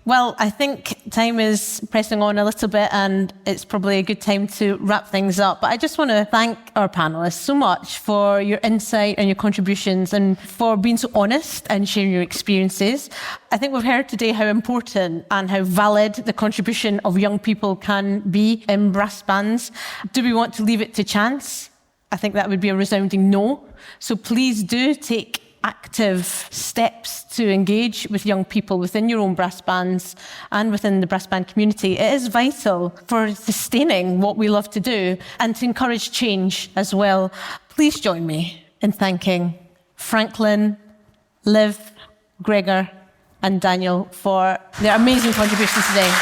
Well, I think time is pressing on a little bit and it's probably a good time to wrap things up. But I just want to thank our panellists so much for your insight and your contributions and for being so honest and sharing your experiences. I think we've heard today how important and how valid the contribution of young people can be in brass bands. Do we want to leave it to chance? I think that would be a resounding no. So please do take active steps to engage with young people within your own brass bands and within the brass band community. It is vital for sustaining what we love to do and to encourage change as well. Please join me in thanking Franklin, Liv, Gregor and Daniel for their amazing contributions today.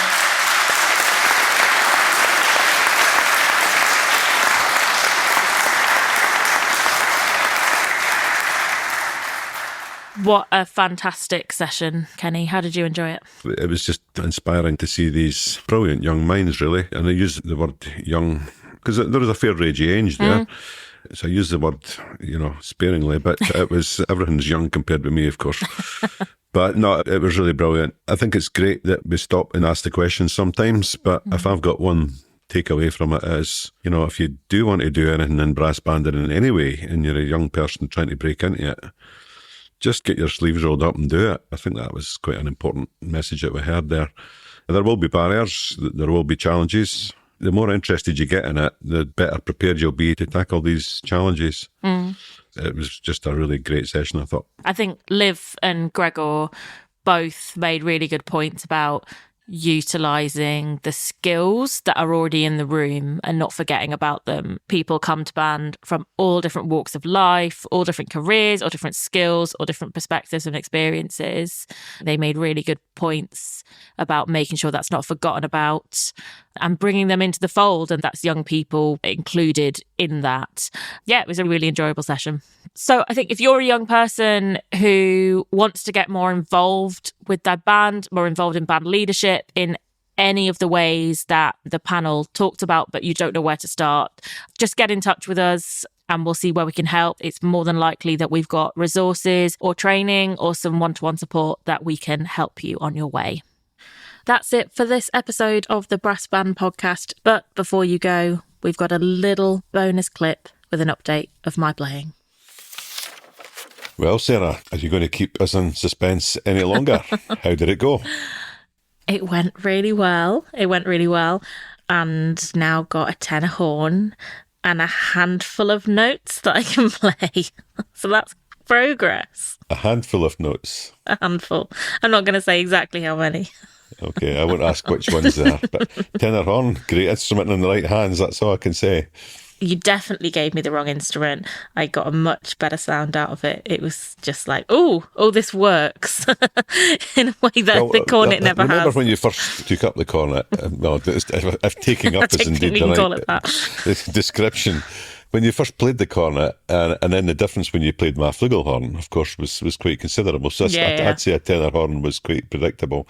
What a fantastic session, Kenny. How did you enjoy it? It was just inspiring to see these brilliant young minds, really. And I use the word young because there was a fair range there. So I use the word, sparingly, but it was, everything's young compared with me, of course. But no, it was really brilliant. I think it's great that we stop and ask the questions sometimes, but if I've got one takeaway from it is, if you do want to do anything in brass banding in any way, and you're a young person trying to break into it, just get your sleeves rolled up and do it. I think that was quite an important message that we heard there. There will be barriers, there will be challenges. The more interested you get in it, the better prepared you'll be to tackle these challenges. It was just a really great session, I thought. I think Liv and Gregor both made really good points about utilising the skills that are already in the room and not forgetting about them. People come to band from all different walks of life, all different careers, or different skills, or different perspectives and experiences. They made really good points about making sure that's not forgotten about and bringing them into the fold, and that's young people included in that. Yeah, it was a really enjoyable session. So I think if you're a young person who wants to get more involved with their band, more involved in band leadership in any of the ways that the panel talked about, but you don't know where to start, just get in touch with us and we'll see where we can help. It's more than likely that we've got resources or training or some one-to-one support that we can help you on your way. That's it for this episode of the Brass Band Podcast. But before you go, we've got a little bonus clip with an update of my playing. Well, Sarah, are you going to keep us in suspense any longer? How did it go? It went really well. And now got a tenor horn and a handful of notes that I can play. So that's progress. A handful of notes? A handful. I'm not going to say exactly how many. Okay, I won't ask which ones there. But tenor horn, great instrument in the right hands, that's all I can say. You definitely gave me the wrong instrument. I got a much better sound out of it. It was just like, oh, this works in a way that the cornet never has. Remember when you first took up the cornet? If taking up is indeed the right description. When you first played the cornet, and then the difference when you played my flugelhorn, of course, was quite considerable. So I'd say a tenor horn was quite predictable,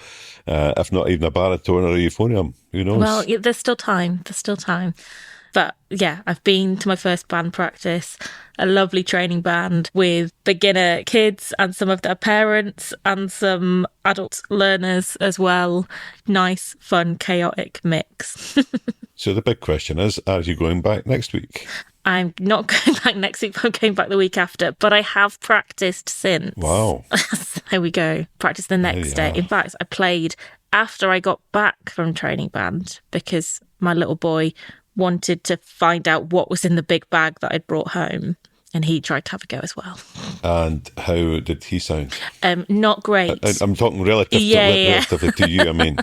if not even a baritone or a euphonium. Who knows? Well, there's still time. But yeah, I've been to my first band practice, a lovely training band with beginner kids and some of their parents and some adult learners as well. Nice, fun, chaotic mix. So the big question is, are you going back next week? I'm not going back next week, but I'm going back the week after. But I have practiced since. Wow. There we go. Practice the next day. In fact, I played after I got back from training band because my little boy wanted to find out what was in the big bag that I'd brought home. And he tried to have a go as well. And how did he sound? Not great. I'm talking relatively to you, I mean.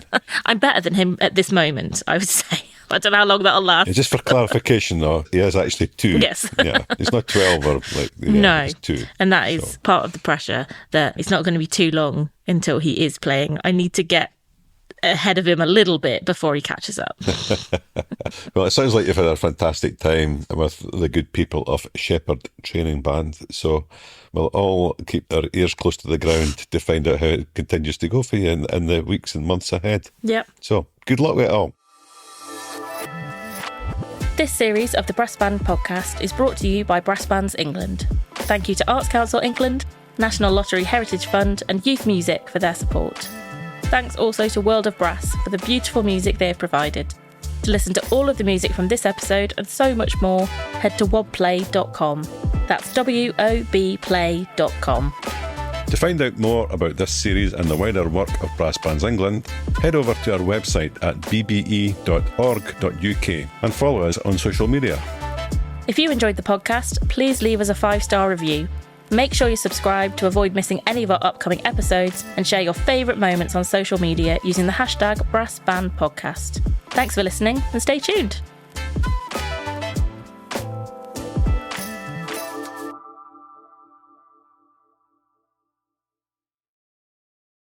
I'm better than him at this moment, I would say. I don't know how long that'll last. Just for clarification, though, he is actually 2. Yes. Yeah, he's not 12 or no. He's 2. And that is part of the pressure, that it's not going to be too long until he is playing. I need to get ahead of him a little bit before he catches up. Well, it sounds like you've had a fantastic time with the good people of Shepherd Training Band. So we'll all keep our ears close to the ground to find out how it continues to go for you in the weeks and months ahead. Yep. So good luck with it all. This series of the Brass Band podcast is brought to you by Brass Bands England. Thank you to Arts Council England, National Lottery Heritage Fund and Youth Music for their support. Thanks also to World of Brass for the beautiful music they have provided. To listen to all of the music from this episode and so much more, head to wobplay.com. That's wobplay.com. To find out more about this series and the wider work of Brass Bands England, head over to our website at bbe.org.uk and follow us on social media. If you enjoyed the podcast, please leave us a 5-star review. Make sure you subscribe to avoid missing any of our upcoming episodes and share your favourite moments on social media using the hashtag BrassBandPodcast. Thanks for listening and stay tuned.